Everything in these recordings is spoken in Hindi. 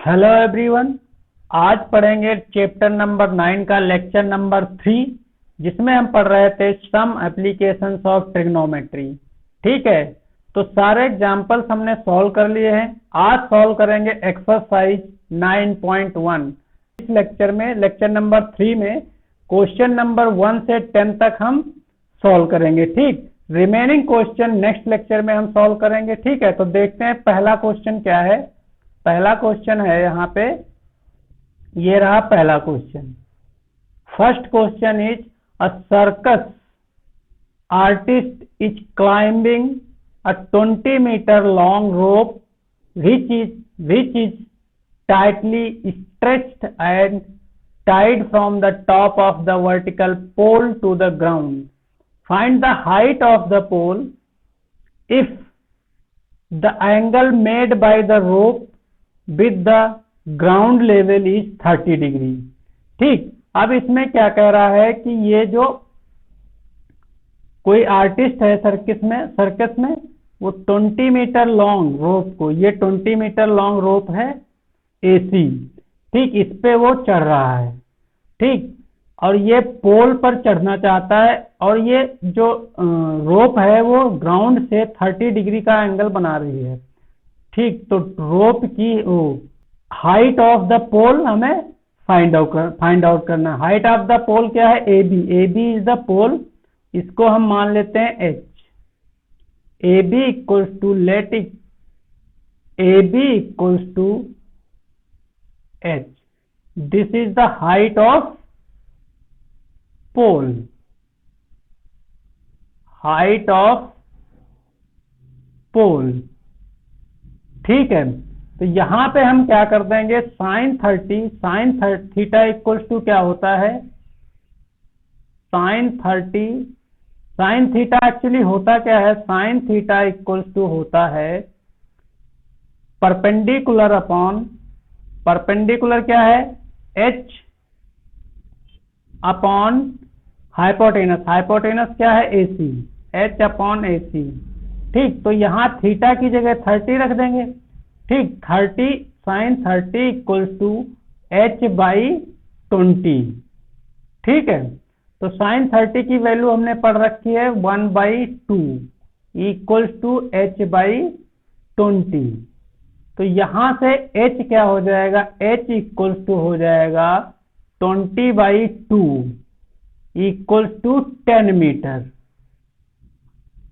Hello everyone. आज पढ़ेंगे चैप्टर नंबर 9 का लेक्चर नंबर 3, जिसमें हम पढ़ रहे थे सम एप्लीकेशंस ऑफ ट्रिग्नोमेट्री। ठीक है, तो सारे एग्जांपल्स हमने सॉल्व कर लिए हैं। आज सॉल्व करेंगे एक्सरसाइज 9.1। इस लेक्चर में, लेक्चर नंबर 3 में क्वेश्चन नंबर 1 से 10 तक हम सॉल्व करेंगे। ठीक, रिमेनिंग क्वेश्चन नेक्स्ट लेक्चर में हम सॉल्व करेंगे। ठीक है, तो देखते हैं पहला क्वेश्चन क्या है। पहला क्वेश्चन है यहाँ पे, ये रहा पहला question. First question is a circus artist is climbing a 20-meter long rope which is tightly stretched and tied from the top of the vertical pole to the ground. Find the height of the pole if the angle made by the rope with the ground level is 30 degree. ठीक, अब इसमें क्या कह रहा है कि ये जो कोई आर्टिस्ट है सर्कस में वो 20 मीटर लॉन्ग रोप को, ये 20 मीटर लॉन्ग रोप है एसी। ठीक, इस पे वो चढ़ रहा है। ठीक, और ये पोल पर चढ़ना चाहता है और ये जो रोप है वो ग्राउंड से 30 डिग्री का एंगल बना रही है। ठीक, तो रोप की हाइट ऑफ द पोल हमें फाइंड आउट करना। हाइट ऑफ द पोल क्या है? AB is the pole. इसको हम मान लेते हैं H। AB equals to AB equals to H। This is the height of pole. Height of pole. ठीक है, तो यहां पे हम क्या कर देंगे, साइन थीटा इक्वल्स टू क्या होता है? साइन थीटा एक्चुअली होता क्या है? साइन थीटा इक्वल्स टू होता है परपेंडिकुलर क्या है? H अपॉन हाइपोटेनस क्या है? AC। H upon AC। ठीक, तो यहां थीटा की जगह 30 रख देंगे। ठीक, 30 साइन 30 इक्वल्स टू H/20। ठीक है, तो साइन 30 की वैल्यू हमने पढ़ रखी है 1/2 इक्वल्स टू H/20। तो यहां से H क्या हो जाएगा? H इक्वल्स टू हो जाएगा 20/2 इक्वल्स टू 10 मीटर।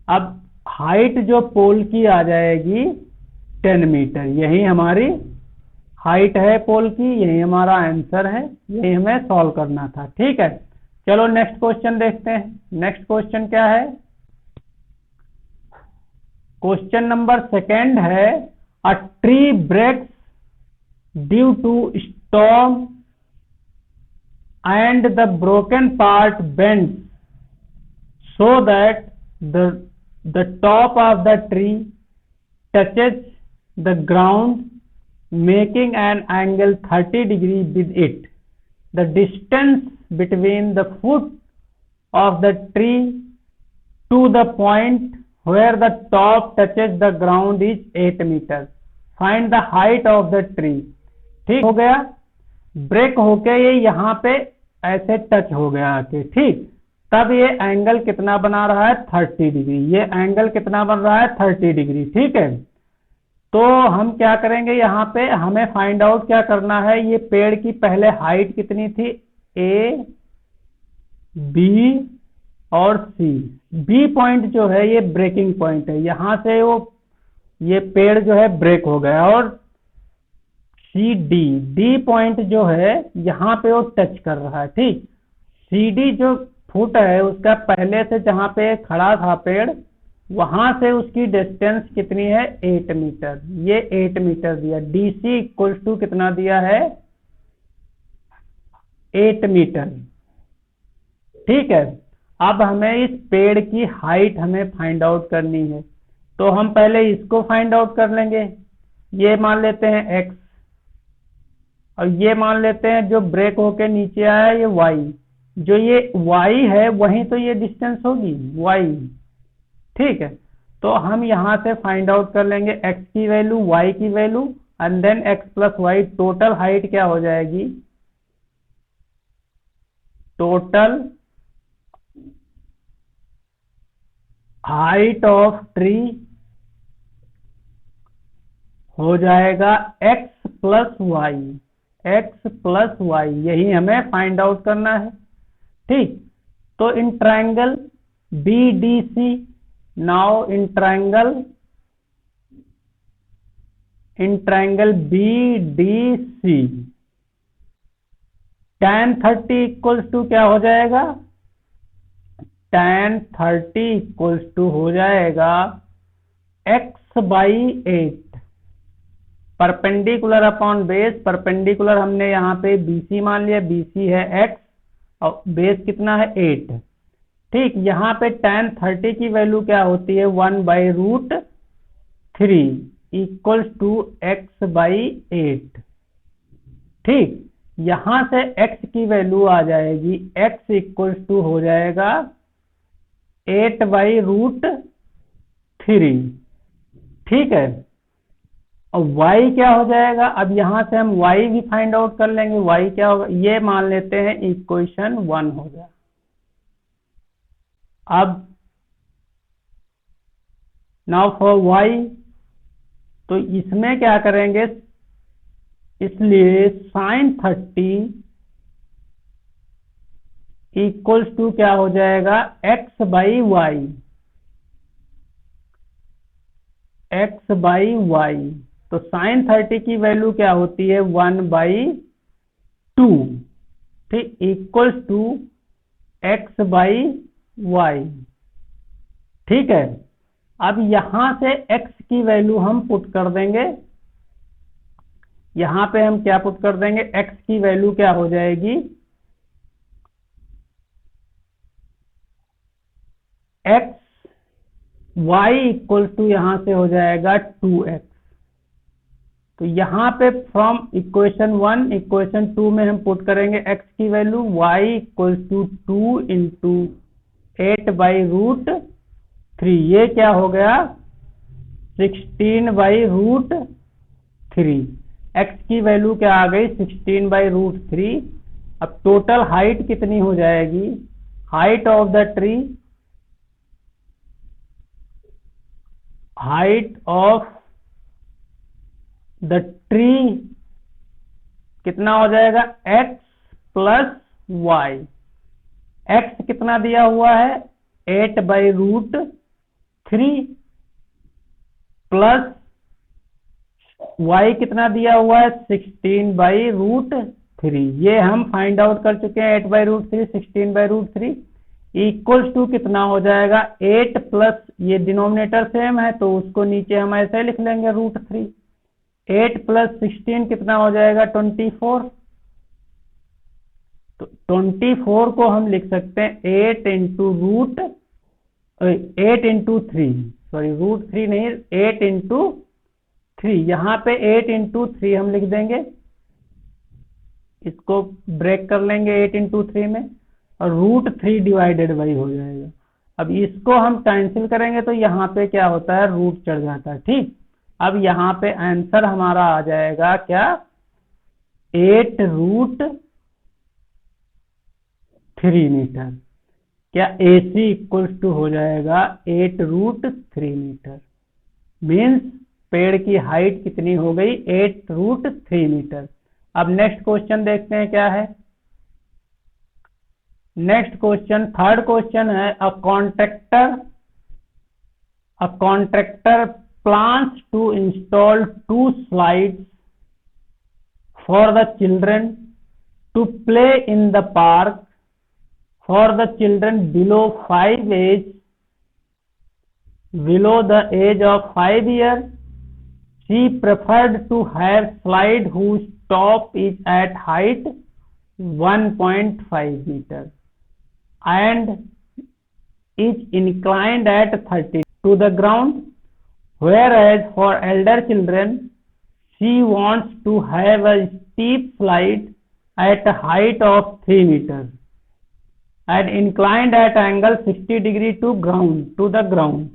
अब हाइट जो पोल की आ जाएगी 10 मीटर। यही हमारी हाइट है पोल की, यही हमारा आंसर है, यही हमें सॉल्व करना था। ठीक है, चलो नेक्स्ट क्वेश्चन देखते हैं। नेक्स्ट क्वेश्चन क्या है? क्वेश्चन नंबर 2 है, a tree breaks due to storm and the broken part bends so that the top of the tree touches the ground, making an angle 30 degree with it. The distance between the foot of the tree to the point where the top touches the ground is 8 meters. Find the height of the tree. ठीक हो गया, ब्रेक होके ये यहाँ पे ऐसे टच हो गया आके। ठीक, तब ये एंगल कितना बना रहा है? 30 डिग्री। ये एंगल कितना बन रहा है? 30 डिग्री। ठीक है, तो हम क्या करेंगे, यहाँ पे हमें फाइंड आउट क्या करना है? ये पेड़ की पहले हाइट कितनी थी? A, B और C। B पॉइंट जो है ये ब्रेकिंग पॉइंट है, यहाँ से ये पेड़ जो है ब्रेक हो गया। और D पॉइंट जो है यहाँ पे वो टच कर रहा है। ठीक, CD जो फुट है उसका पहले से जहां पे खड़ा था पेड़, वहां से उसकी डिस्टेंस कितनी है? 8 मीटर। ये 8 मीटर दिया। DC इक्वल्स टू कितना दिया है? 8 मीटर। ठीक है, अब हमें इस पेड़ की हाइट हमें फाइंड आउट करनी है, तो हम पहले इसको फाइंड आउट कर लेंगे। ये मान लेते हैं X और ये मान लेते हैं जो ब्रेक होके नीचे आया ये Y। जो ये Y है वहीं तो ये डिस्टेंस होगी Y। ठीक है, तो हम यहां से फाइंड आउट कर लेंगे X की वैल्यू, Y की value, and then x plus y, total height क्या हो जाएगी, टोटल हाइट ऑफ ट्री हो जाएगा x plus y, x plus y, यही हमें फाइंड आउट करना है। ठीक, तो in triangle BDC, now in triangle BDC tan 30 equals to क्या हो जाएगा, tan 30 इक्वल्स टू हो जाएगा x by 8, perpendicular upon base, perpendicular हमने यहाँ पे BC मान लिया, BC है x और बेस कितना है 8। ठीक, यहाँ पे tan 30 की वैल्यू क्या होती है, 1/√3 इक्वल्स टू x बाई 8। ठीक, यहां से x की वैल्यू आ जाएगी, x इक्वल्स टू हो जाएगा 8/√3। ठीक है, और y क्या हो जाएगा, अब यहां से हम y भी फाइंड आउट कर लेंगे, y क्या होगा, ये मान लेते हैं इक्वेशन 1 हो गया। अब नाउ फॉर y, तो इसमें क्या करेंगे, इसलिए sin 30 इक्वल्स टू क्या हो जाएगा, x by y, x by y, तो sin 30 की वैल्यू क्या होती है, 1/2, ठीक, equals to x by y. ठीक है, अब यहां से x की वैल्यू हम पुट कर देंगे, यहां पे हम क्या पुट कर देंगे, x की वैल्यू क्या हो जाएगी, x y इक्वल टू यहां से हो जाएगा 2x। तो यहां पे फ्रॉम इक्वेशन 1 इक्वेशन 2 में हम पुट करेंगे x की value, y equal to 2 into 8/√3, ये क्या हो गया 16/√3, x की वैल्यू क्या आ गई 16/√3। अब टोटल हाइट कितनी हो जाएगी, height of the tree, height of the tree कितना हो जाएगा, x प्लस वाई, x कितना दिया हुआ है 8/√3 प्लस y कितना दिया हुआ है 16/√3, ये हम फाइंड आउट कर चुके हैं, 8/√3 16/√3 इक्वल्स टू कितना हो जाएगा 8 प्लस, ये डिनोमिनेटर सेम है तो उसको नीचे हम ऐसे लिख लेंगे √3, 8 प्लस 16 कितना हो जाएगा 24, तो 24 को हम लिख सकते हैं 8 इंटू 3, सॉरी √3 नहीं, 8 इंटू 3, यहाँ पे 8 इंटू 3 हम लिख देंगे, इसको ब्रेक कर लेंगे 8 इंटू 3 में, और √3 डिवाइडेड बाई हो जाएगा। अब इसको हम कैंसिल करेंगे तो यहाँ पे क्या होता है, रूट चढ़ जाता है। ठीक, अब यहाँ पे आंसर हमारा आ जाएगा क्या, 8√3 मीटर, क्या AC इक्वल्स टू हो जाएगा 8√3 मीटर, मीन्स पेड़ की हाइट कितनी हो गई 8√3 मीटर। अब नेक्स्ट क्वेश्चन देखते हैं क्या है, नेक्स्ट क्वेश्चन थर्ड क्वेश्चन है, a contractor plans to install 2 slides for the children to play in the park for the children below the age of 5 years. She preferred to have slide whose top is at height 1.5 meter and is inclined at 30 to the ground, whereas for elder children she wants to have a steep slide at a height of 3 meters and inclined at angle 60 degree to the ground.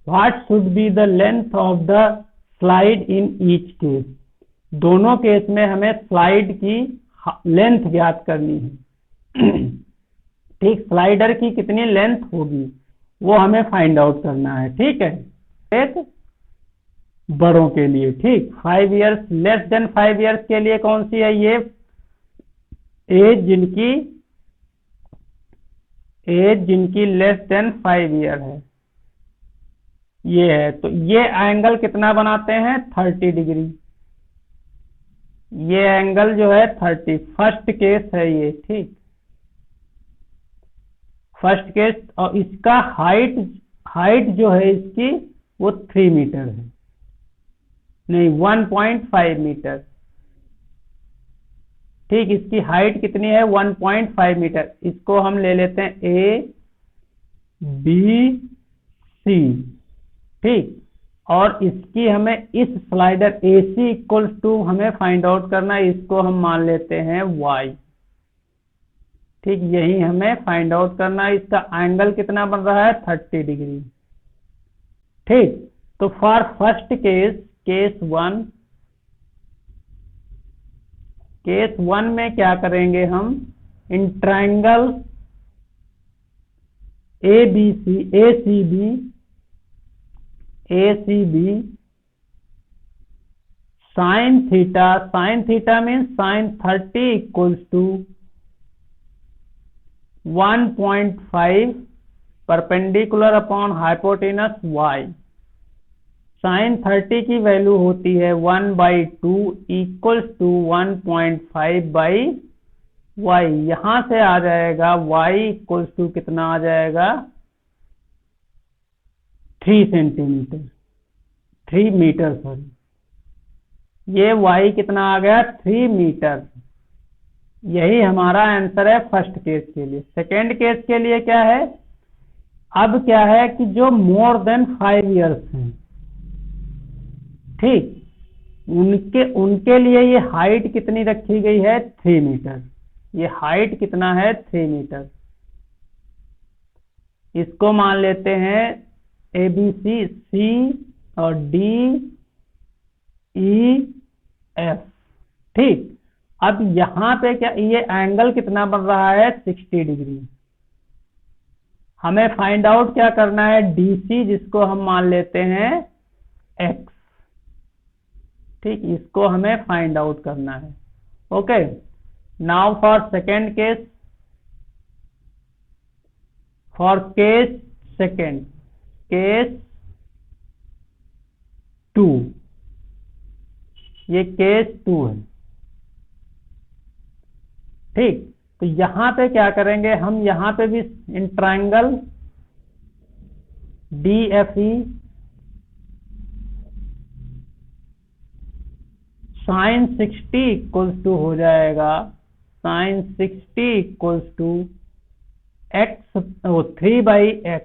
What should be the length of the slide in each case. दोनों केस में हमें स्लाइड की लेंथ ज्ञात करनी है। ठीक, स्लाइडर की कितनी लेंथ होगी वो हमें फाइंड आउट करना है। ठीक है, एक बड़ों के लिए। ठीक, 5 इयर्स लेस देन 5 इयर्स के लिए कौन सी है? ये एज जिनकी लेस देन 5 ईयर है, ये है। तो ये एंगल कितना बनाते हैं? 30 डिग्री। ये एंगल जो है 30, फर्स्ट केस है ये। ठीक, फर्स्ट केस। और इसका हाइट जो है इसकी वो 3 मीटर है, नहीं 1.5 मीटर। ठीक, इसकी हाइट कितनी है? 1.5 मीटर। इसको हम ले लेते हैं ABC। ठीक, और इसकी हमें इस स्लाइडर AC इक्वल्स टू हमें फाइंड आउट करना है, इसको हम मान लेते हैं Y। ठीक, यही हमें फाइंड आउट करना है। इसका एंगल कितना बन रहा है? 30 डिग्री। ठीक, तो फॉर फर्स्ट केस 1 में क्या करेंगे हम? In triangle ACB sin theta means sin 30 equals to 1.5 perpendicular upon hypotenuse Y। sin 30 की वैल्यू होती है 1/2 इक्वल्स टू 1.5/y। यहां से आ जाएगा y इक्वल्स टू कितना आ जाएगा? 3 मीटर सॉरी। ये y कितना आ गया? 3 मीटर। यही हमारा आंसर है फर्स्ट केस के लिए। सेकेंड केस के लिए क्या है? अब क्या है कि जो मोर देन 5 इयर्स हैं, ठीक, उनके लिए ये हाइट कितनी रखी गई है? 3 मीटर। ये हाइट कितना है? 3 मीटर। इसको मान लेते हैं ABC, C और D, E, F। ठीक, अब यहां पे क्या, ये एंगल कितना बन रहा है? 60 डिग्री। हमें फाइंड आउट क्या करना है? DC, जिसको हम मान लेते हैं X। ठीक, इसको हमें फाइंड आउट करना है। Okay, now for second case, for case second, case 2, ये केस 2 है। ठीक, तो यहां पे क्या करेंगे हम? यहां पे भी in triangle DFE sin 60 equals to हो जाएगा sin 60 equals to x 3/x।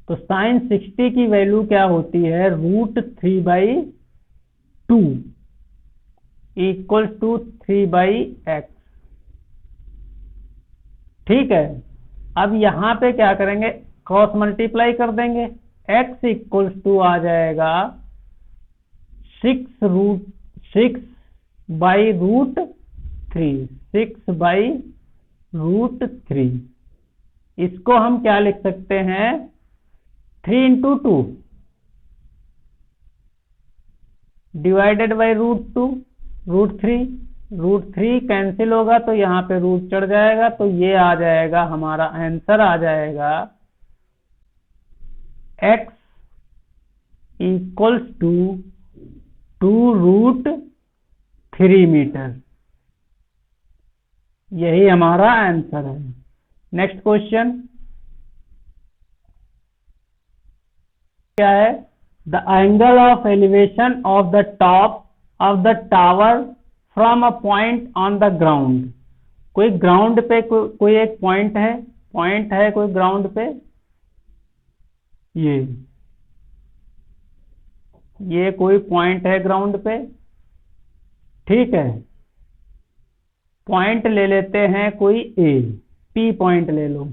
तो sin 60 की वैल्यू क्या होती है? √3/2 इक्वल्स टू 3/x। ठीक है, अब यहां पे क्या करेंगे? क्रॉस मल्टीप्लाई कर देंगे। x इक्वल्स टू आ जाएगा 6/√3। इसको हम क्या लिख सकते हैं? 3 into 2 डिवाइडेड बाई √2, √3। √3 कैंसिल होगा तो यहाँ पे रूट चढ़ जाएगा, तो ये आ जाएगा हमारा आंसर आ जाएगा x इक्वल्स टू 2√3 मीटर। यही हमारा आंसर है। नेक्स्ट क्वेश्चन क्या है? The angle of elevation of the top of the tower from a point on the ground. कोई ग्राउंड पे कोई एक पॉइंट है कोई ग्राउंड पे, ये कोई पॉइंट है ग्राउंड पे। ठीक है, पॉइंट ले लेते हैं कोई P पॉइंट ले लो।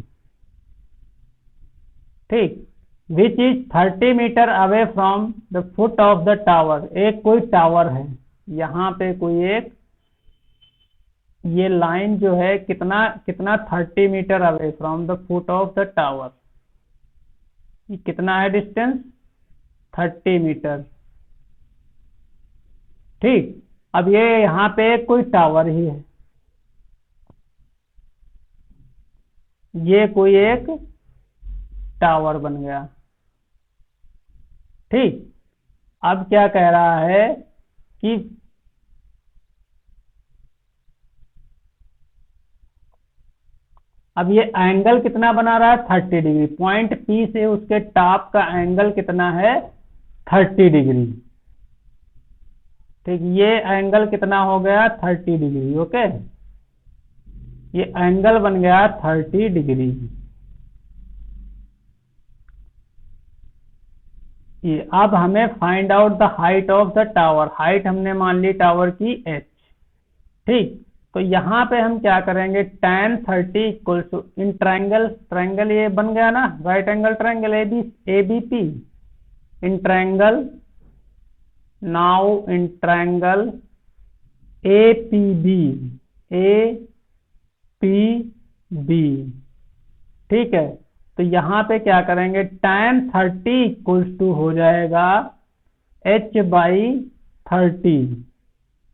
ठीक, which is 30 metre away from the foot of the tower. एक कोई टावर है, यहाँ पे कोई एक, ये लाइन जो है कितना कितना 30 metre away from the foot of the tower. ये कितना है डिस्टेंस? 30 मीटर। ठीक, अब ये यहाँ पे कोई टावर ही है, ये कोई एक टावर बन गया। ठीक, अब क्या कह रहा है कि अब ये एंगल कितना बना रहा है? 30 डिग्री। पॉइंट पी से उसके टॉप का एंगल कितना है? 30 डिग्री। ठीक, ये एंगल कितना हो गया? 30 डिग्री। ओके, ये एंगल बन गया 30 डिग्री। ये अब हमें find out the height of the tower. Height हमने मान ली टावर की h। ठीक, तो यहाँ पे हम क्या करेंगे? tan 30 equal to, in triangle, triangle ये बन गया ना, right angle triangle ABP, in triangle, now in triangle APB, ठीक है। तो यहाँ पे क्या करेंगे? tan 30 इक्वल टू हो जाएगा h/30।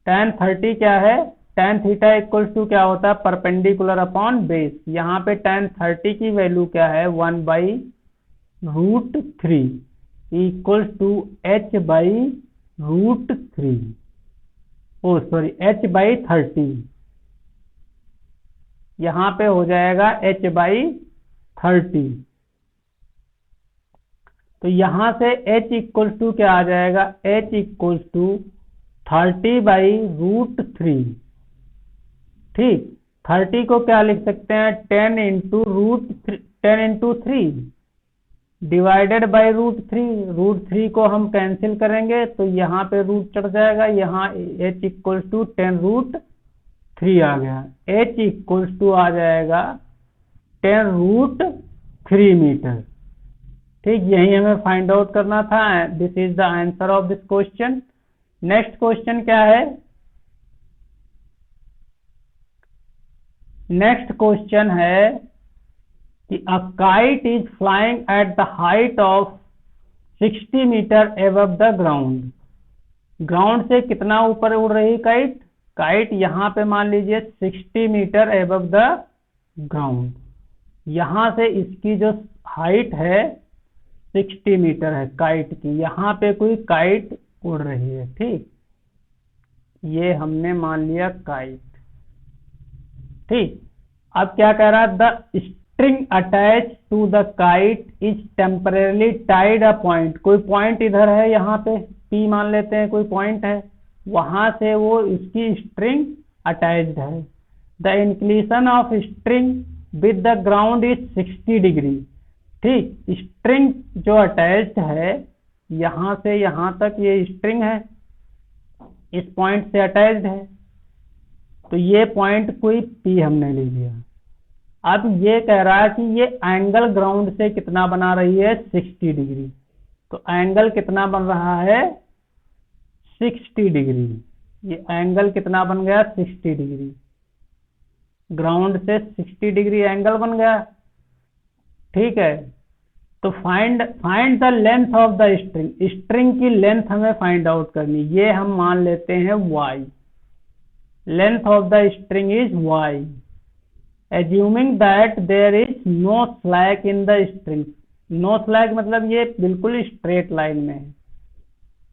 tan 30 क्या है? tan थीटा इक्वल टू क्या होता है? Perpendicular upon base. यहाँ पे tan 30 की वैल्यू क्या है? 1/√3 equal to h/√3, O sorry h/30। यहाँ पे हो जाएगा h/30। तो यहाँ से h इक्वल टू क्या आ जाएगा? h equal to 30/√3। ठीक, 30 को क्या लिख सकते हैं? 10 × 3 डिवाइडेड बाई √3। √3 को हम कैंसिल करेंगे तो यहाँ पे रूट चढ़ जाएगा, यहाँ h इक्वल टू 10√3 आ गया। h इक्वल टू आ जाएगा 10√3 मीटर। ठीक, यही हमें फाइंड आउट करना था। This is the answer of this question. Next question क्या है? नेक्स्ट क्वेश्चन है कि a kite is flying at the height of 60 metre above the ground. Ground से कितना ऊपर उड़ रही काइट? काइट यहाँ पे मान लीजिए 60 मीटर एबव द ग्राउंड। यहाँ से इसकी जो हाइट है 60 मीटर है काइट की। यहाँ पे कोई काइट उड़ रही है। ठीक, ये हमने मान लिया काइट। ठीक, अब क्या कह रहा है? The string attach to the kite is temporarily tied a point. कोई पॉइंट इधर है, यहाँ पे P मान लेते हैं, कोई पॉइंट है, वहां से वो इसकी स्ट्रिंग अटैच्ड है। The inclination of string with the ground is 60 degree. ठीक, स्ट्रिंग जो अटैच्ड है यहाँ से यहाँ तक, ये स्ट्रिंग है, इस पॉइंट से अटैच्ड है, तो ये पॉइंट कोई P हमने ले लिया। अब ये कह रहा है कि ये एंगल ग्राउंड से कितना बना रही है? 60 डिग्री। तो एंगल कितना बन रहा है? 60 डिग्री। ये एंगल कितना बन गया? 60 डिग्री। ग्राउंड से 60 डिग्री एंगल बन गया। ठीक है, तो find the length of the string. String की लेंथ हमें फाइंड आउट करनी। ये हम मान लेते हैं y। Length of the string is y, assuming that there is no slack in the string। no slack मतलब ये बिल्कुल स्ट्रेट लाइन में है।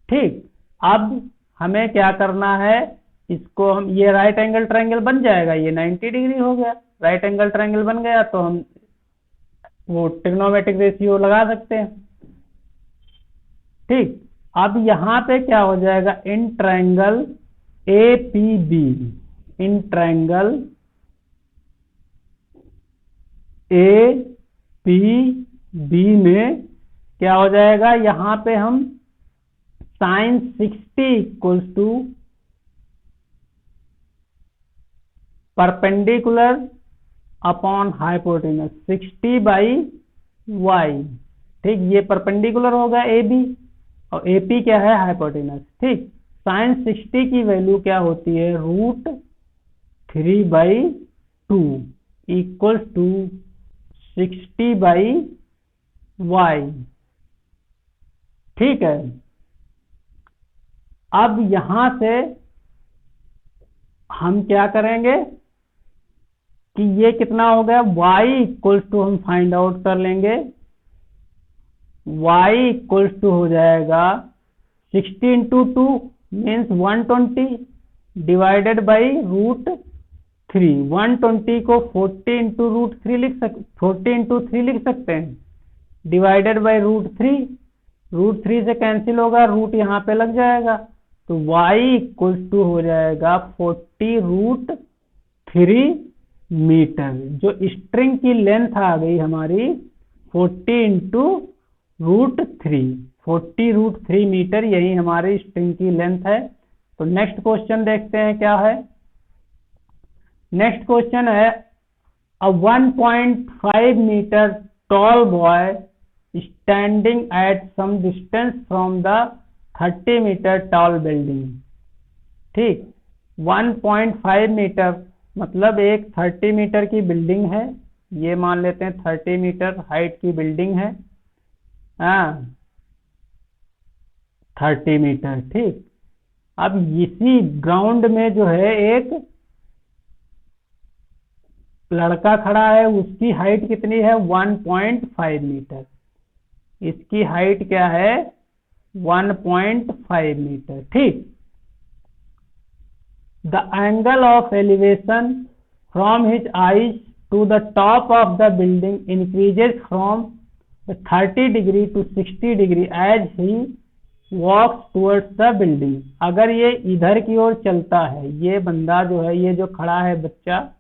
ठीक, अब हमें क्या करना है? इसको हम, ये राइट एंगल ट्रायंगल बन जाएगा, ये 90 डिग्री हो गया। राइट एंगल ट्रायंगल बन गया तो हम वो ट्रिग्नोमेट्रिक रेशियो लगा सकते हैं। ठीक, अब यहाँ पे क्या हो जाएगा? In triangle APB, in triangle APB में क्या हो जाएगा? यहाँ पे हम sin 60 equal to perpendicular upon hypotenuse 60/y। ठीक, ये परपेंडिकुलर होगा ए बी, और ए पी क्या है, हाइपोटेनस। ठीक, साइन 60 की वैल्यू क्या होती है, √3/2 इक्वल्स टू 60/y। ठीक है, अब यहां से हम क्या करेंगे कि ये कितना हो गया, y इक्वल्स टू हम फाइंड आउट कर लेंगे, y इक्वल्स टू हो जाएगा 60 इंटू 2 मीन्स 120 डिवाइडेड बाई √3। 120 को 40 इंटू √3 लिख सकते हैं, डिवाइडेड बाई √3 से कैंसिल होगा, रूट यहाँ पे लग जाएगा, तो y इक्वल्स टू हो जाएगा 40√3 मीटर। जो स्ट्रिंग की लेंथ आ गई हमारी 40 इंटू √3, 40√3 मीटर, यही हमारी स्ट्रिंग की लेंथ है। तो नेक्स्ट क्वेश्चन देखते हैं क्या है। नेक्स्ट क्वेश्चन है, a 1.5 metre tall boy standing at some distance from the 30 metre tall building. ठीक, 1.5 मीटर मतलब एक 30 मीटर की बिल्डिंग है, ये मान लेते हैं 30 मीटर हाइट की बिल्डिंग है, हाँ 30 मीटर। ठीक, अब इसी ग्राउंड में जो है एक लड़का खड़ा है, उसकी हाइट कितनी है, 1.5 मीटर। इसकी हाइट क्या है, 1.5 मीटर। ठीक, the angle of elevation from his eyes to the top of the building increases from 30 degree to 60 degree as he walks towards the building. अगर ये इधर की ओर चलता है, ये बंदा जो है, ये जो खड़ा है बच्चा,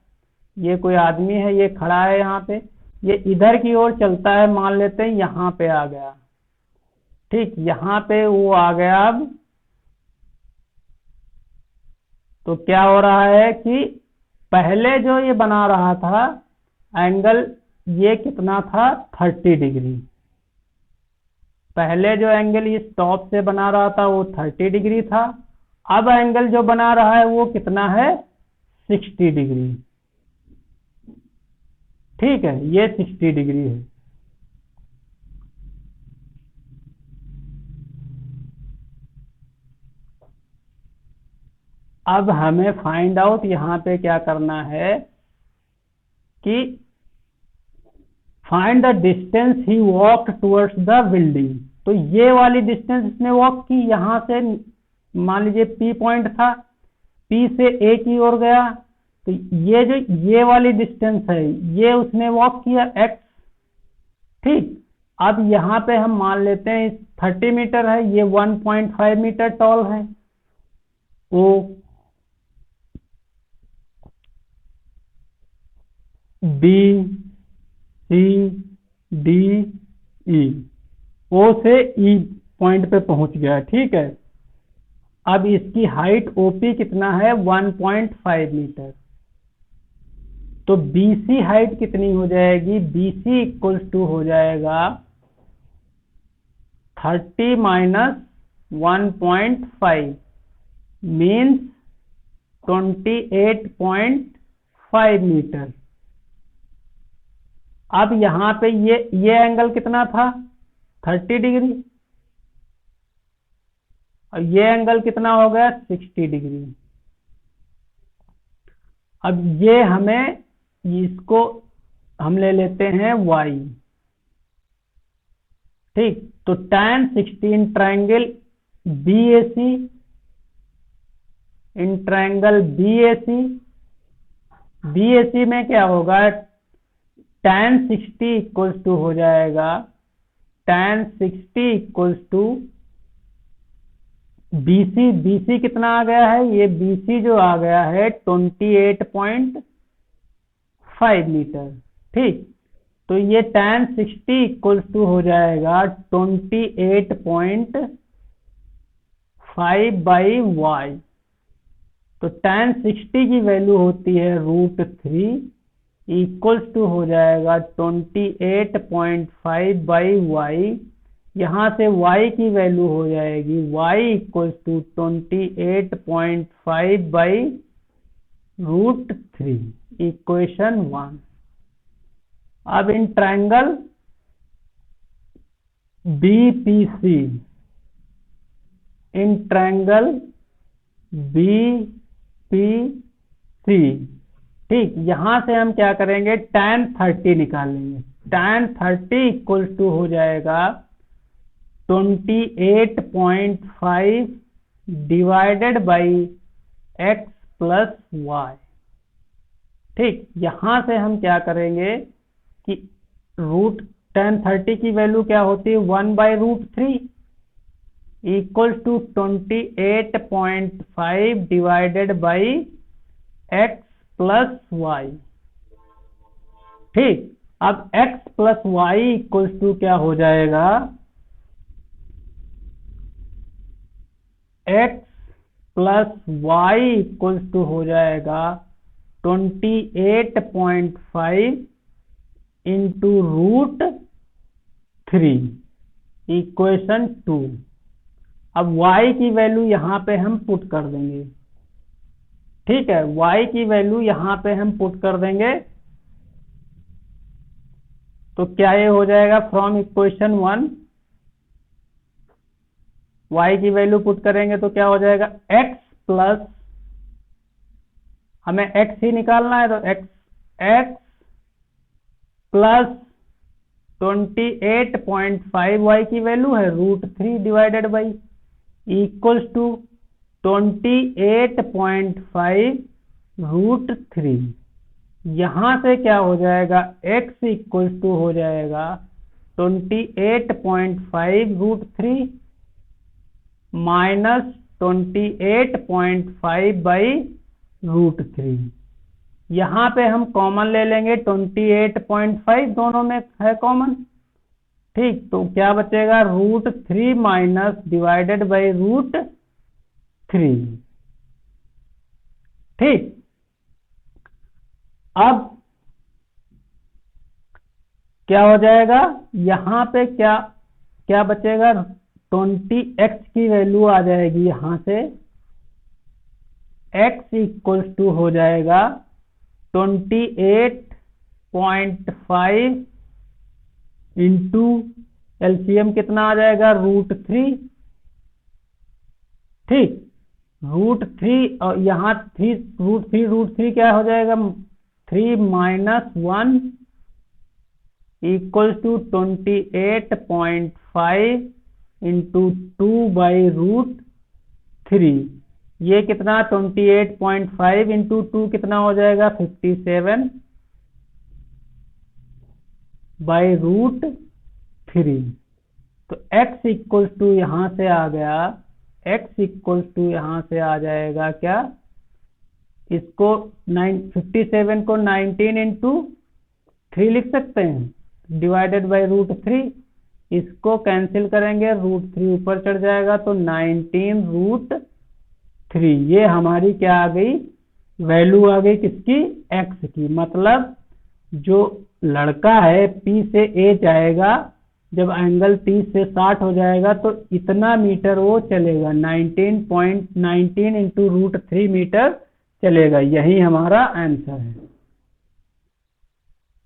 ये कोई आदमी है, ये खड़ा है यहाँ पे, ये इधर की ओर चलता है, मान लेते हैं यहाँ पे आ गया। ठीक, यहाँ पे वो आ गया। अब तो क्या हो रहा है कि पहले जो ये बना रहा था एंगल, ये कितना था, 30 डिग्री। पहले जो एंगल इस टॉप से बना रहा था वो 30 डिग्री था, अब एंगल जो बना रहा है वो कितना है, 60 डिग्री। ठीक है, ये 60 डिग्री है। अब हमें फाइंड आउट यहाँ पे क्या करना है कि find the distance he walk towards the building. तो ये वाली डिस्टेंस इसने वॉक की, यहाँ से मान लीजिए P पॉइंट था, P से A की ओर गया, तो ये जो ये वाली डिस्टेंस है ये उसने वॉक किया x। ठीक, अब यहाँ पे हम मान लेते हैं 30 मीटर है, ये 1.5 मीटर टॉल है, O B C D E, ओ से ई पॉइंट पे पहुंच गया। ठीक है, अब इसकी हाइट ओपी कितना है, 1.5 मीटर। तो बीसी हाइट कितनी हो जाएगी, बीसी इक्वल्स टू हो जाएगा 30 माइनस 1.5 मीन्स 28.5 मीटर। अब यहाँ पे ये एंगल कितना था, 30 डिग्री, और ये एंगल कितना हो गया, 60 डिग्री। अब ये हमें, इसको हम ले लेते हैं y। ठीक, तो tan 60 in triangle BAC, in triangle BAC में क्या होगा, tan 60 इक्वल्स टू हो जाएगा, tan 60 इक्वल्स टू BC कितना आ गया है, ये BC जो आ गया है 28.5 मीटर। ठीक, तो ये tan 60 इक्वल्स टू हो जाएगा 28.5/y। तो tan 60 की वैल्यू होती है √3 इक्वल्स टू हो जाएगा 28.5 बाई वाई। यहाँ से y की वैल्यू हो जाएगी y equals to 28.5 by √3, equation 1। अब in triangle BPC, in triangle BPC, ठीक, यहां से हम क्या करेंगे, tan 30 निकालेंगे। tan 30 इक्वल्स टू हो जाएगा 28.5 divided by x plus y. ठीक, यहां से हम क्या करेंगे कि tan 30 की वैल्यू क्या होती है, 1/√3 equals to 28.5 divided by x plus y. ठीक, अब x plus y equals to क्या हो जाएगा, x plus y equals to हो जाएगा 28.5 इंटू √3, इक्वेशन 2। अब y की वैल्यू यहां पे हम पुट कर देंगे। ठीक है, y की वैल्यू यहां पे हम पुट कर देंगे तो क्या ये हो जाएगा, फ्रॉम इक्वेशन 1 y की वैल्यू पुट करेंगे तो क्या हो जाएगा, x प्लस, हमें x ही निकालना है तो x प्लस 28.5 y की वैल्यू है √3 डिवाइडेड बाई इक्वल्स टू 28.5 √3। यहां से क्या हो जाएगा, x इक्वल्स टू हो जाएगा 28.5 √3 माइनस 28.5 बाई √3। यहां पे हम कॉमन ले लेंगे 28.5, दोनों में है कॉमन। ठीक, तो क्या बचेगा, √3 माइनस डिवाइडेड बाई √3। ठीक, अब क्या हो जाएगा, यहां पे क्या क्या बचेगा, 20x की वैल्यू आ जाएगी यहां से, x इक्वल्स टू हो जाएगा 28.5 इंटू एलसीएम कितना आ जाएगा, √3। ठीक, √3 और यहाँ √3 क्या हो जाएगा, 3 माइनस 1 इक्वल्स टू 28.5 इंटू 2/√3। ये कितना, 28.5 इंटू 2 कितना हो जाएगा, 57/√3। तो x इक्वल्स टू यहां से आ गया, x इक्वल्स टू यहां से आ जाएगा क्या, इसको 57 को 19 इंटू 3 लिख सकते हैं डिवाइडेड बाई √3। इसको कैंसिल करेंगे, √3 ऊपर चढ़ जाएगा तो 19√3। ये हमारी क्या आ गई, वैल्यू आ गई किसकी, x की। मतलब जो लड़का है P से A जाएगा, जब एंगल 30 से 60 हो जाएगा तो इतना मीटर वो चलेगा, 19.19 इंटू √3 मीटर चलेगा। यही हमारा आंसर है।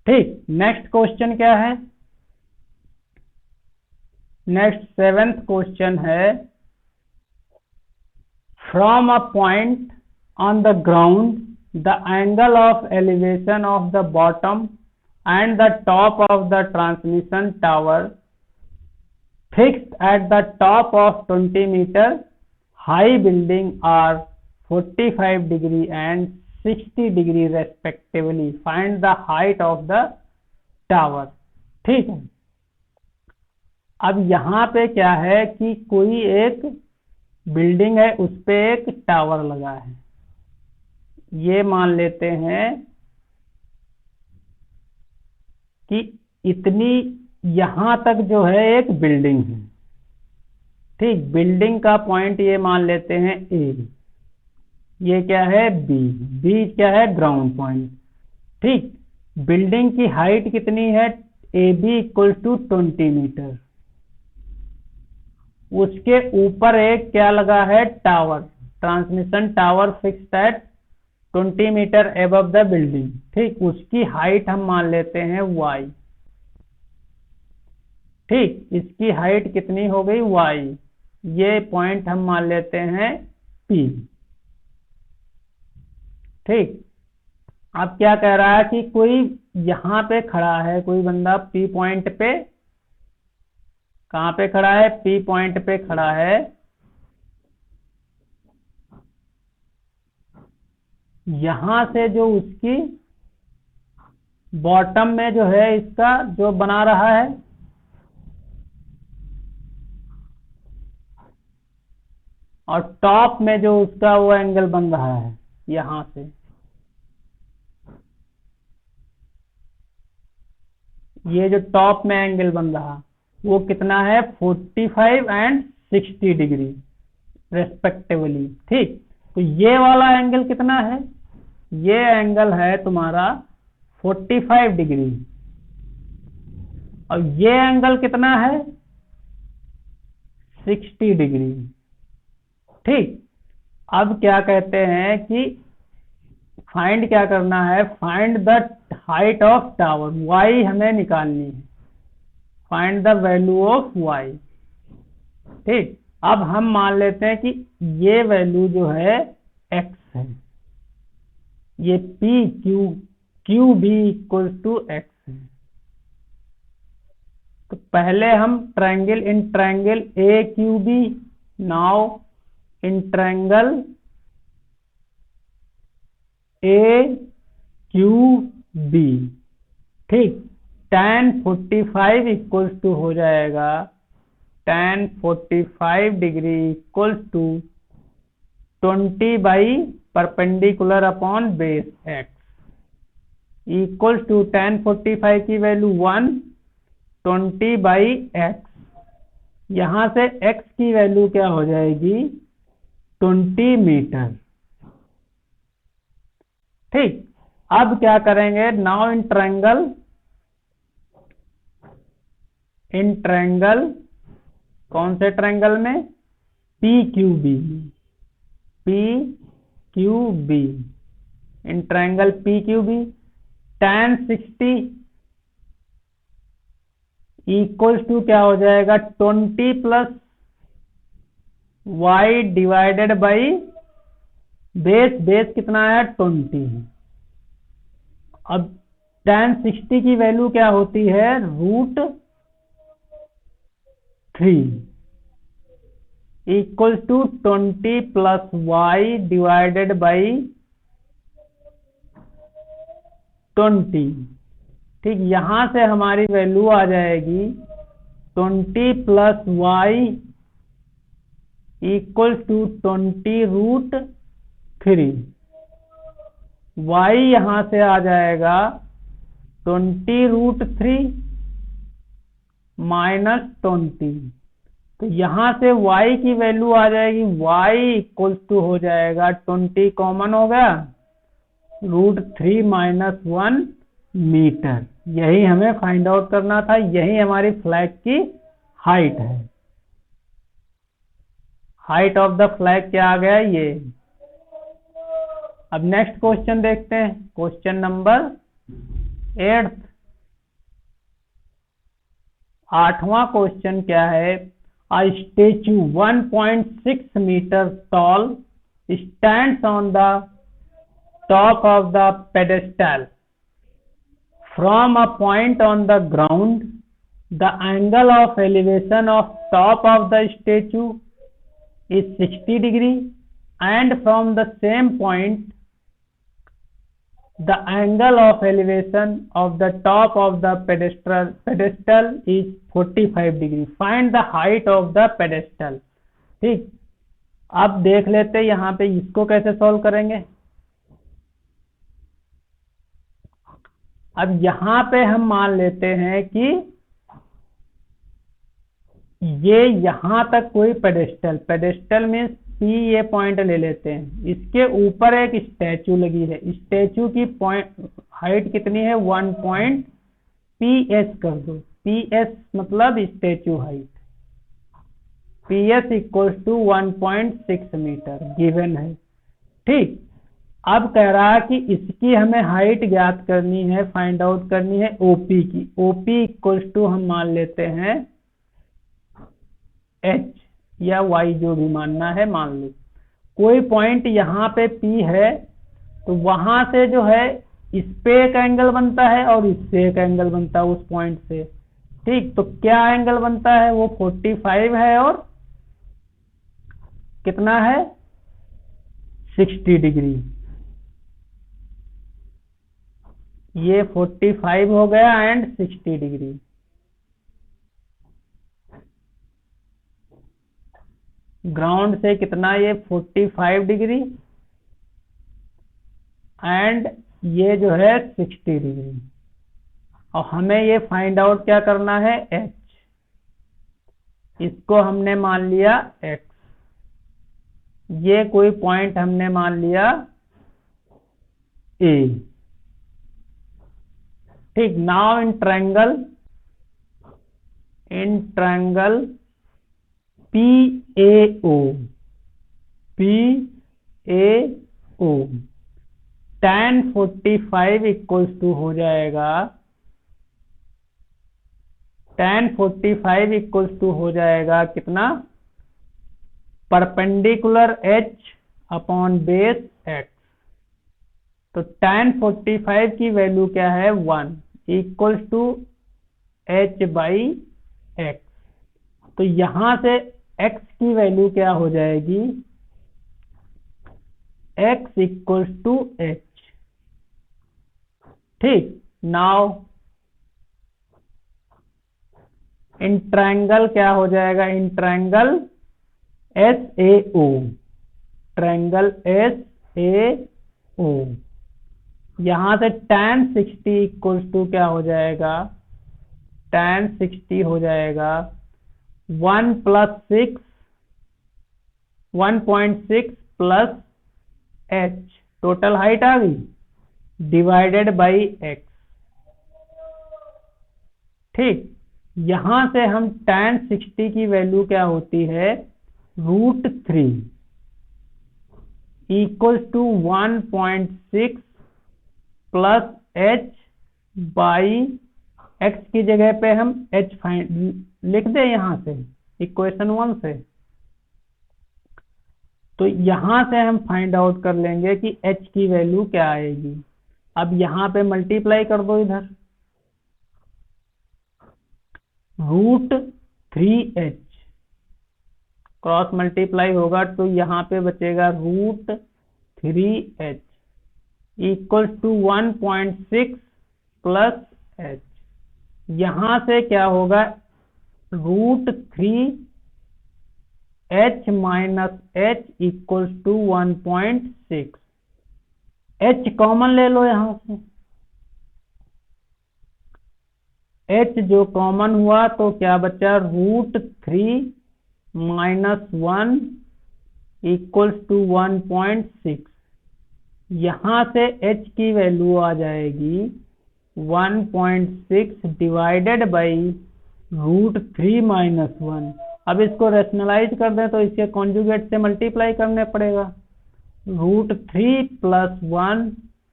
ठीक, नेक्स्ट क्वेश्चन क्या है, नेक्स्ट 7th क्वेश्चन है, from a point on the ground the angle of elevation of the bottom and the top of the transmission tower fixed at the top of 20 meter high building are 45 degree and 60 degree respectively. Find the height of the tower. ठीक है, अब यहाँ पे क्या है कि कोई एक बिल्डिंग है, उस पे एक टावर लगा है। ये मान लेते हैं कि इतनी यहां तक जो है एक बिल्डिंग है। ठीक, बिल्डिंग का पॉइंट ये मान लेते हैं A, ये क्या है B क्या है ग्राउंड पॉइंट। ठीक, बिल्डिंग की हाइट कितनी है, A B equal to 20 metre, उसके ऊपर एक क्या लगा है, tower, transmission tower fixed at 20 metre above the building. ठीक, उसकी हाइट हम मान लेते हैं y। ठीक, इसकी हाइट कितनी हो गई, y। ये पॉइंट हम मान लेते हैं P। ठीक, अब क्या कह रहा है कि कोई यहां पे खड़ा है, कोई बंदा P पॉइंट पे, कहां पे खड़ा है, P पॉइंट पे खड़ा है, यहां से जो उसकी बॉटम में जो है इसका जो बना रहा है, और टॉप में जो उसका वो एंगल बन रहा है यहां से, ये जो टॉप में एंगल बन रहा वो कितना है, 45 एंड 60 डिग्री रेस्पेक्टिवली। ठीक, तो ये वाला एंगल कितना है, ये एंगल है तुम्हारा 45 डिग्री, और ये एंगल कितना है, 60 डिग्री। ठीक, अब क्या कहते हैं कि फाइंड क्या करना है, find the height of tower, y हमें निकालनी है, find the value of y। ठीक, अब हम मान लेते हैं कि ये वैल्यू जो है x है, ये p Q B equal to x है। तो पहले हम triangle, in triangle A Q B, now in triangle A Q B. ठीक, tan 45 इक्वल टू हो जाएगा, tan 45 degree equal to 20 by perpendicular upon base x equal to tan 45 की वैल्यू 1, 20 बाई x, यहां से x की वैल्यू क्या हो जाएगी, 20 मीटर। ठीक, अब क्या करेंगे, नाउ इन ट्रायंगल, कौन से ट्रायंगल में, P Q B, in triangle P Q B, tan 60 equal to क्या हो जाएगा, 20 plus y divided by base कितना है, 20। अब tan 60 की वैल्यू क्या होती है, √3 equal to 20 plus y divided by 20। ठीक, यहां से हमारी वैल्यू आ जाएगी 20 plus y equal to 20√3। y यहां से आ जाएगा 20√3 माइनस 20। तो यहां से y की वैल्यू आ जाएगी, y इक्वल टू हो जाएगा 20 कॉमन हो गया, √3 माइनस 1 मीटर। यही हमें फाइंड आउट करना था, यही हमारी फ्लैग की हाइट है। हाइट ऑफ द फ्लैग क्या आ गया, ये। अब नेक्स्ट क्वेश्चन देखते हैं, क्वेश्चन नंबर 8। 8वां क्वेश्चन क्या है, a statue 1.6 metre tall stands on the top of the pedestal from a point on the ground. The angle of elevation of top of the statue is 60 degree, and from the same point the angle of elevation of the top of the pedestal is 45 degree. Find the height of the pedestal. ठीक, अब देख लेते हैं यहाँ पे इसको कैसे सॉल्व करेंगे। अब यहां पे हम मान लेते हैं कि ये यहां तक कोई पेडेस्टल में P ये पॉइंट ले लेते हैं, इसके ऊपर एक स्टैचू लगी है, स्टैचू की पॉइंट हाइट कितनी है 1 पॉइंट PS कर दो, PS मतलब statue height, PS equals to 1.6 metre given है। ठीक, अब कह रहा है कि इसकी हमें हाइट ज्ञात करनी है, फाइंड आउट करनी है OP की। OP इक्वल्स टू हम मान लेते हैं H या Y, जो भी मानना है मान लो। कोई पॉइंट यहाँ पे P है तो वहां से जो है इस पे एक एंगल बनता है और इससे एक एंगल बनता है उस पॉइंट से। ठीक, तो क्या एंगल बनता है, वो 45 है और कितना है 60 डिग्री। ये 45 हो गया एंड 60 डिग्री। ग्राउंड से कितना, ये 45 डिग्री एंड ये जो है 60 डिग्री। और हमें ये फाइंड आउट क्या करना है, H। इसको हमने मान लिया X, ये कोई पॉइंट हमने मान लिया A। ठीक, now in triangle PAO tan 45 equals to हो जाएगा, tan 45 इक्वल्स टू हो जाएगा कितना, perpendicular H upon base X। तो tan 45 की वैल्यू क्या है 1 equals to H by X। तो यहां से X की वैल्यू क्या हो जाएगी, X इक्वल्स टू H। ठीक, नाउ इन ट्रायंगल क्या हो जाएगा, in triangle SAO, triangle SAO, यहां से tan 60 इक्वल्स टू क्या हो जाएगा, tan 60 हो जाएगा 1.6 प्लस H, टोटल हाइट आ गई, डिवाइडेड बाई X। ठीक, यहां से हम tan 60 की वैल्यू क्या होती है, √3 equals to 1.6 plus H by X की जगह पे हम H लिख दे यहां से इक्वेशन 1 से। तो यहां से हम फाइंड आउट कर लेंगे कि H की वैल्यू क्या आएगी। अब यहां पे मल्टीप्लाई कर दो, इधर √3H क्रॉस मल्टीप्लाई होगा तो यहां पे बचेगा √3H equals to 1.6 plus H। यहां से क्या होगा, √3H minus H equals to 1.6। H common ले लो यहां से, H जो कॉमन हुआ तो क्या बचा, √3 माइनस 1 इक्वल्स टू 1.6। यहां से H की वैल्यू आ जाएगी 1.6 डिवाइडेड बाई √3 माइनस 1। अब इसको रेशनलाइज कर दें तो इसके कॉन्जुगेट से मल्टीप्लाई करने पड़ेगा, √3 प्लस 1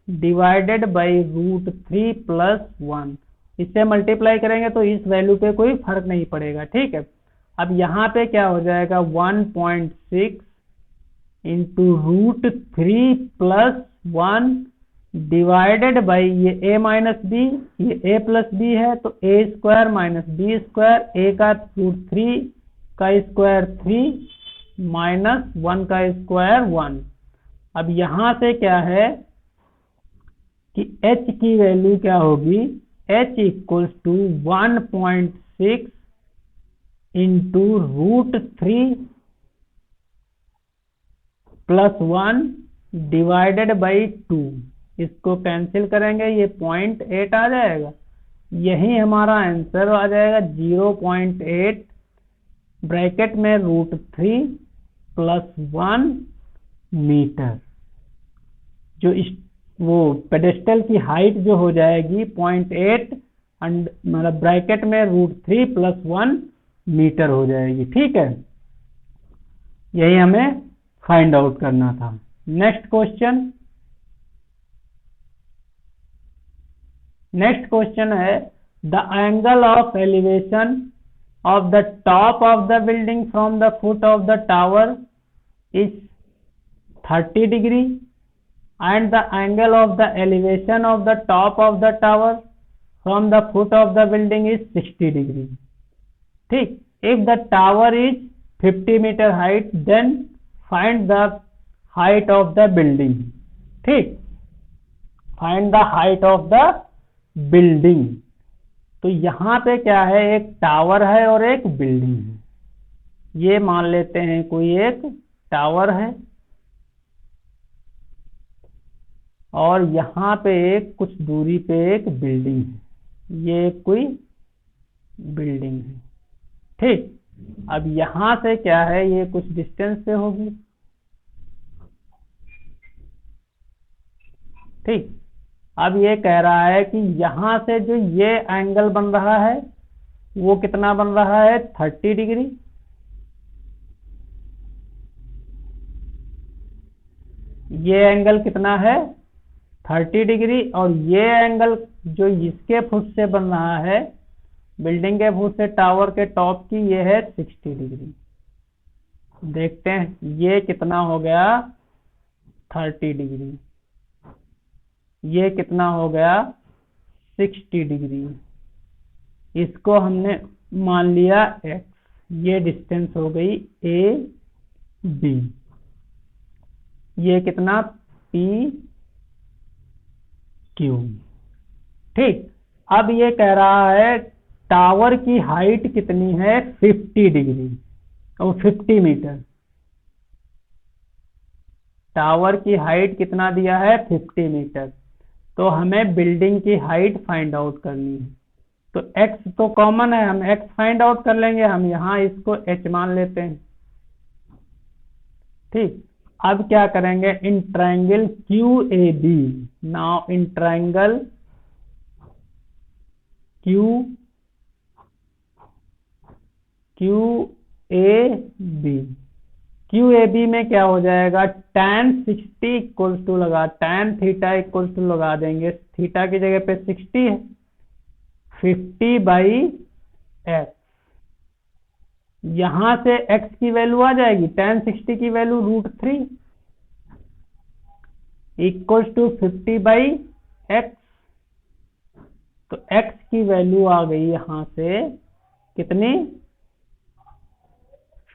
डिवाइडेड बाई √3 प्लस 1। इससे मल्टीप्लाई करेंगे तो इस वैल्यू पे कोई फर्क नहीं पड़ेगा। ठीक है, अब यहाँ पे क्या हो जाएगा, 1.6 इंटू √3 प्लस 1 डिवाइडेड बाई ये a माइनस बी, ये a प्लस बी है तो a square minus b square, a का √3 का स्क्वायर 3 माइनस 1 का स्क्वायर 1। अब यहां से क्या है कि h की वैल्यू क्या होगी, h equals to 1.6 into √3 plus 1 divided by 2। इसको कैंसिल करेंगे, ये 0.8 आ जाएगा, यही हमारा आंसर आ जाएगा 0.8 ब्रैकेट में √3 प्लस 1 मीटर। जो वो पेडेस्टल की हाइट जो हो जाएगी 0.8 मतलब ब्रैकेट में √3 + 1 मीटर हो जाएगी। ठीक है, यही हमें फाइंड आउट करना था। नेक्स्ट क्वेश्चन है the angle of elevation of the top of the building from the foot of the tower is 30 degree and the angle of the elevation of the top of the tower from the foot of the building is 60 degree. ठीक, if the tower is 50 meter height then find the height of the building. ठीक, find the height of the building. तो यहां पे क्या है, एक टावर है और एक बिल्डिंग है। ये मान लेते हैं कोई एक टावर है और यहां पे एक कुछ दूरी पे एक बिल्डिंग है, ये कोई बिल्डिंग है। ठीक, अब यहां से क्या है, ये कुछ डिस्टेंस पे होगी। ठीक, अब ये कह रहा है कि यहां से जो ये एंगल बन रहा है वो कितना बन रहा है, 30 डिग्री। ये एंगल कितना है, 30 डिग्री, और ये एंगल जो इसके फुट से बन रहा है, बिल्डिंग के फुट से टावर के टॉप की, ये है 60 डिग्री। देखते हैं ये कितना हो गया, 30 डिग्री, ये कितना हो गया, 60 डिग्री। इसको हमने मान लिया x, ये डिस्टेंस हो गई ए बी, ये कितना पी क्यू। ठीक, अब ये कह रहा है टावर की हाइट कितनी है, 50 डिग्री और 50 मीटर। टावर की हाइट कितना दिया है, 50 मीटर। तो हमें बिल्डिंग की हाइट फाइंड आउट करनी है। तो x तो कॉमन है, हम x फाइंड आउट कर लेंगे। हम यहाँ इसको h मान लेते हैं। ठीक, अब क्या करेंगे, in triangle QAB, now in triangle QAB में क्या हो जाएगा, tan 60 इक्वल टू लगा, tan थीटा इक्वल टू लगा देंगे, थीटा की जगह पे 60 है, 50/x। यहां से x की वैल्यू आ जाएगी, tan 60 की वैल्यू √3 इक्वल टू 50/x। तो x की वैल्यू आ गई यहां से कितनी,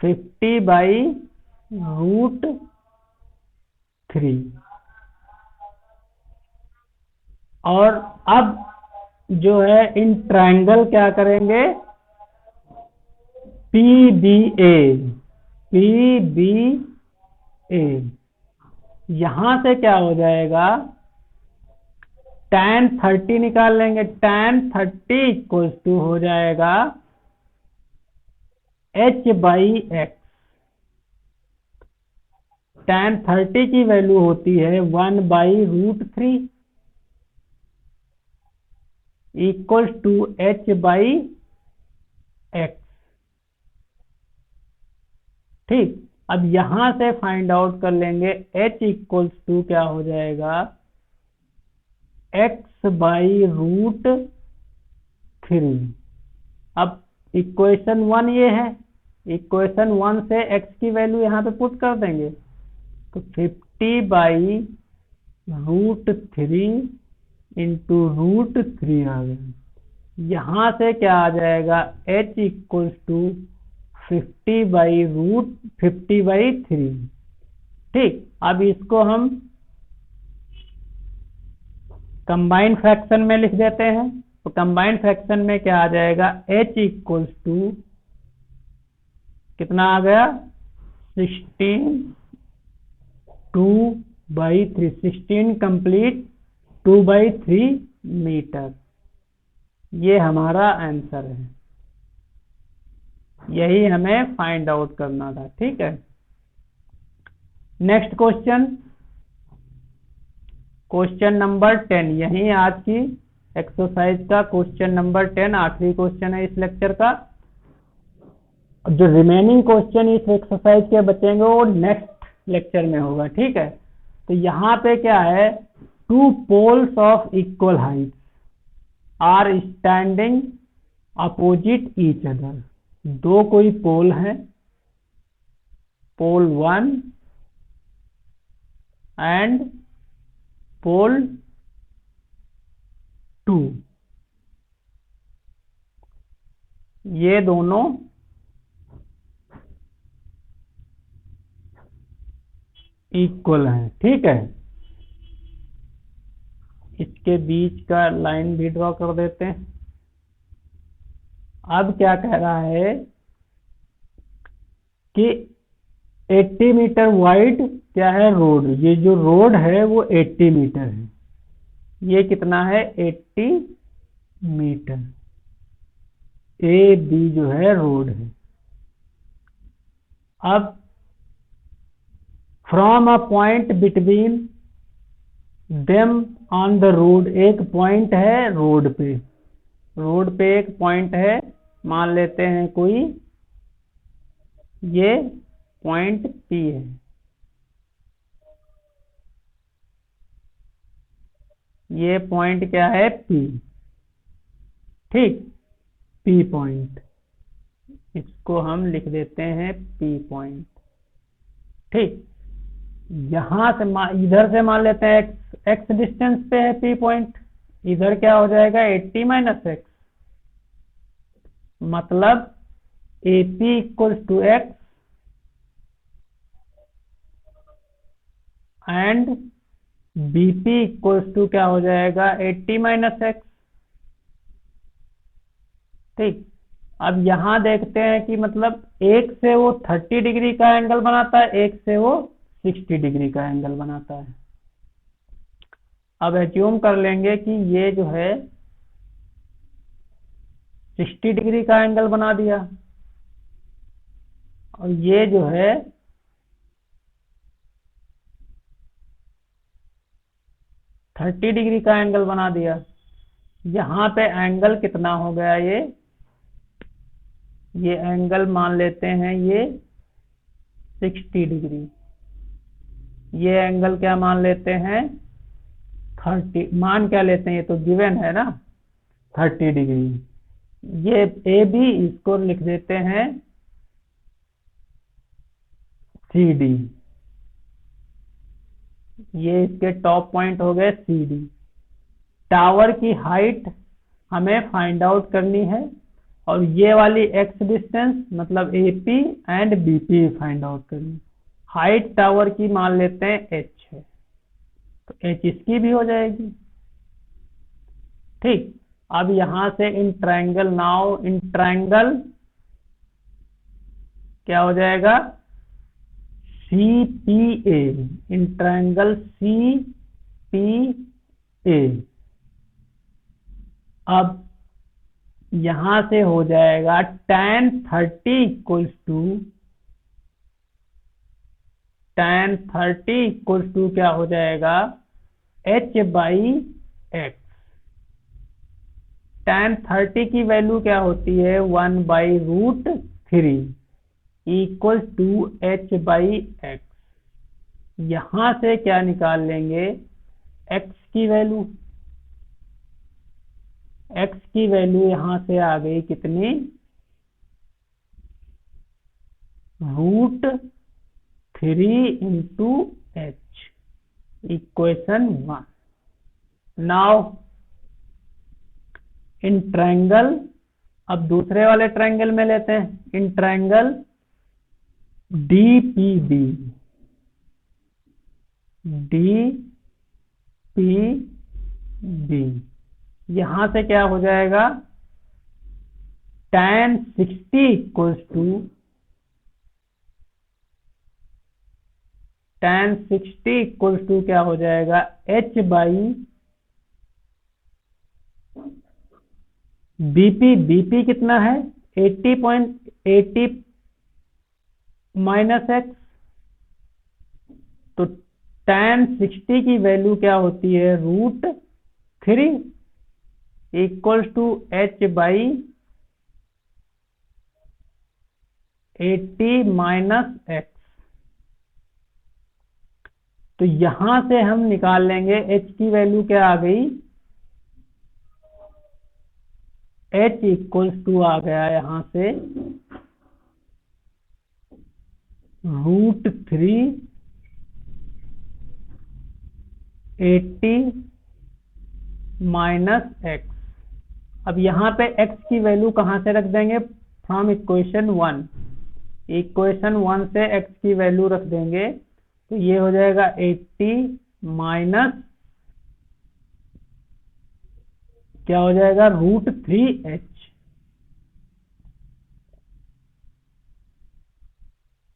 50/√3। और अब जो है इन ट्रायंगल क्या करेंगे, PBA, यहां से क्या हो जाएगा, tan 30 निकाल लेंगे, tan 30 इक्वल टू हो जाएगा h/x। tan 30 की वैल्यू होती है 1/√3 इक्वल टू h/x। ठीक, अब यहां से फाइंड आउट कर लेंगे h इक्वल टू क्या हो जाएगा, x/√3। अब इक्वेशन 1 ये है, इक्वेशन 1 से x की वैल्यू यहाँ पे पुट कर देंगे, तो 50/√3 इंटू √3 आ गया। यहां से क्या आ जाएगा, h इक्वल टू 50/3। ठीक, अब इसको हम कंबाइंड फ्रैक्शन में लिख देते हैं। तो कंबाइंड फ्रैक्शन में क्या आ जाएगा, h इक्वल टू कितना आ गया, 16/2/3, 16 कंप्लीट 2/3 मीटर। ये हमारा आंसर है, यही हमें फाइंड आउट करना था। ठीक है, नेक्स्ट क्वेश्चन, क्वेश्चन नंबर 10, यही आज की एक्सरसाइज का क्वेश्चन नंबर 10 आखिरी क्वेश्चन है इस लेक्चर का। जो रिमेनिंग क्वेश्चन इस एक्सरसाइज के बचेंगे वो नेक्स्ट लेक्चर में होगा, ठीक है। तो यहाँ पे क्या है, two poles of equal height are standing opposite each other. दो कोई पोल है, पोल 1 एंड पोल 2, ये दोनों इक्वल हैं, ठीक है। इसके बीच का लाइन भी ड्रॉ कर देते हैं। अब क्या कह रहा है कि 80 मीटर वाइड क्या है रोड, ये जो रोड है वो 80 मीटर है, ये कितना है 80 मीटर, ए बी जो है रोड है। अब from a point between them on the road, एक पॉइंट है रोड पे, रोड पे एक पॉइंट है, मान लेते हैं कोई ये पॉइंट पी है। ये पॉइंट क्या है पी, ठीक, पी पॉइंट, इसको हम लिख देते हैं पी पॉइंट, ठीक। यहां से इधर से मान लेते हैं एक्स डिस्टेंस पे है पी पॉइंट, इधर क्या हो जाएगा 80 माइनस एक्स, मतलब A P equals to x and B P equals to क्या हो जाएगा 80 माइनस एक्स, ठीक। अब यहां देखते हैं कि मतलब एक से वो 30 डिग्री का एंगल बनाता है, एक से वो 60 डिग्री का एंगल बनाता है। अब एज्यूम कर लेंगे कि ये जो है 60 डिग्री का एंगल बना दिया और ये जो है 30 डिग्री का एंगल बना दिया। यहाँ पे एंगल कितना हो गया, ये एंगल मान लेते हैं ये 60 डिग्री, ये एंगल क्या मान लेते हैं 30, मान क्या लेते हैं, ये तो गिवन है ना 30 डिग्री। ये ए बी, इसको लिख देते हैं सी डी, ये इसके टॉप पॉइंट हो गए सी डी। टावर की हाइट हमें फाइंड आउट करनी है और ये वाली एक्स डिस्टेंस मतलब A P and B P find out करनी। हाइट टावर की मान लेते हैं एच है, तो एच इसकी भी हो जाएगी, ठीक। अब यहां से in triangle, now in triangle क्या हो जाएगा C P A, in triangle C P A. अब यहां से हो जाएगा tan 30 equals to, tan 30 equals to क्या हो जाएगा h बाई एक्स। tan 30 की वैल्यू क्या होती है 1 by root 3 equals to h by x. यहां से क्या निकाल लेंगे x की वैल्यू, x की वैल्यू यहां से आ गई कितनी √3 into h, equation 1। Now in triangle, अब दूसरे वाले ट्रायंगल में लेते हैं, in triangle D P B, D P B, यहां से क्या हो जाएगा tan 60 equals to, tan 60 equals to क्या हो जाएगा h बाई बीपी, बीपी कितना है 80 माइनस एक्स, तो tan 60 की वैल्यू क्या होती है, √3 इक्वल्स टू h/80 - x। तो यहां से हम निकाल लेंगे h की वैल्यू क्या आ गई, h इक्वल्स टू आ गया यहां से √3 80 - x। अब यहाँ पे x की वैल्यू कहाँ से रख देंगे, फ्रॉम इक्वेशन 1। इक्वेशन 1 से x की वैल्यू रख देंगे, तो ये हो जाएगा 80 माइनस क्या हो जाएगा, √3h।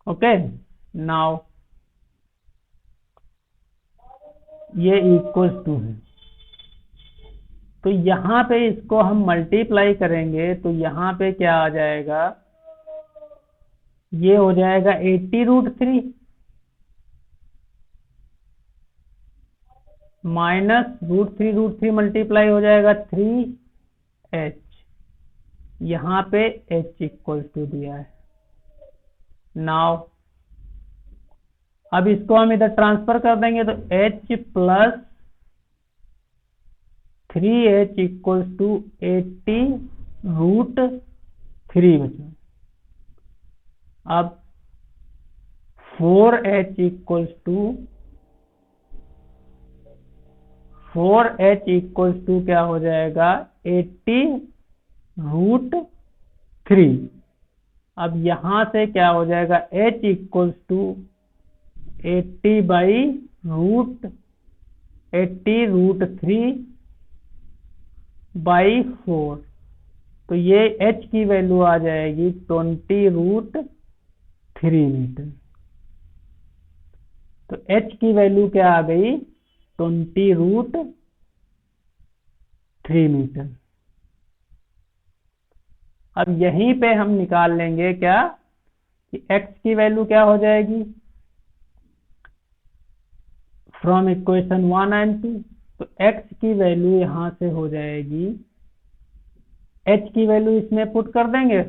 ओके, नाउ ये इक्वल्स टू है, तो यहाँ पे इसको हम मल्टीप्लाई करेंगे तो यहाँ पे क्या आ जाएगा, ये हो जाएगा 80 √3 माइनस √3 मल्टीप्लाई हो जाएगा 3h। यहाँ पे h इक्वल टू दिया है। नाउ अब इसको हम इधर ट्रांसफर कर देंगे तो h plus 3h equals to 80 √3 बचा। अब 4h इक्वल्स टू क्या हो जाएगा, 80 √3। अब यहां से क्या हो जाएगा, h इक्वल्स टू 80/√3/4। तो ये h की वैल्यू आ जाएगी 20√3 मीटर। तो h की वैल्यू क्या आ गई, 20√3 मीटर। अब यहीं पे हम निकाल लेंगे क्या, कि x की वैल्यू क्या हो जाएगी, फ्रॉम इक्वेशन 1 एंड 2। तो x की वैल्यू यहां से हो जाएगी, h की वैल्यू इसमें पुट कर देंगे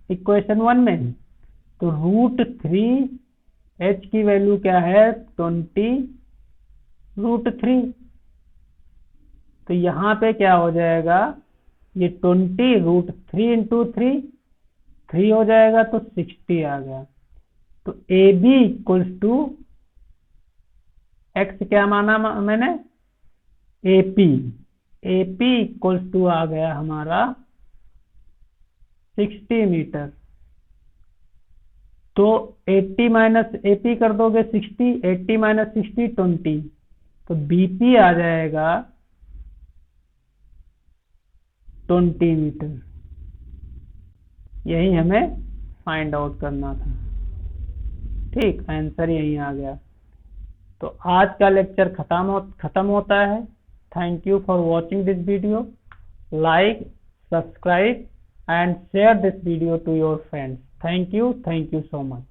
इक्वेशन 1 में, तो √3 h की वैल्यू क्या है, 20√3। तो यहाँ पे क्या हो जाएगा, ये 20√3 इंटू 3 हो जाएगा, तो 60 आ गया। तो AB इक्वल्स टू x क्या माना मैंने, AP इक्वल्स टू आ गया हमारा 60 मीटर। तो 80 माइनस AP कर दोगे 60, 80 माइनस 60 20, तो BP आ जाएगा 20 मीटर। यही हमें फाइंड आउट करना था। ठीक, आंसर यही आ गया। तो आज का लेक्चर खत्म होता है। Thank you for watching this video. Like, subscribe and share this video to your friends. Thank you so much.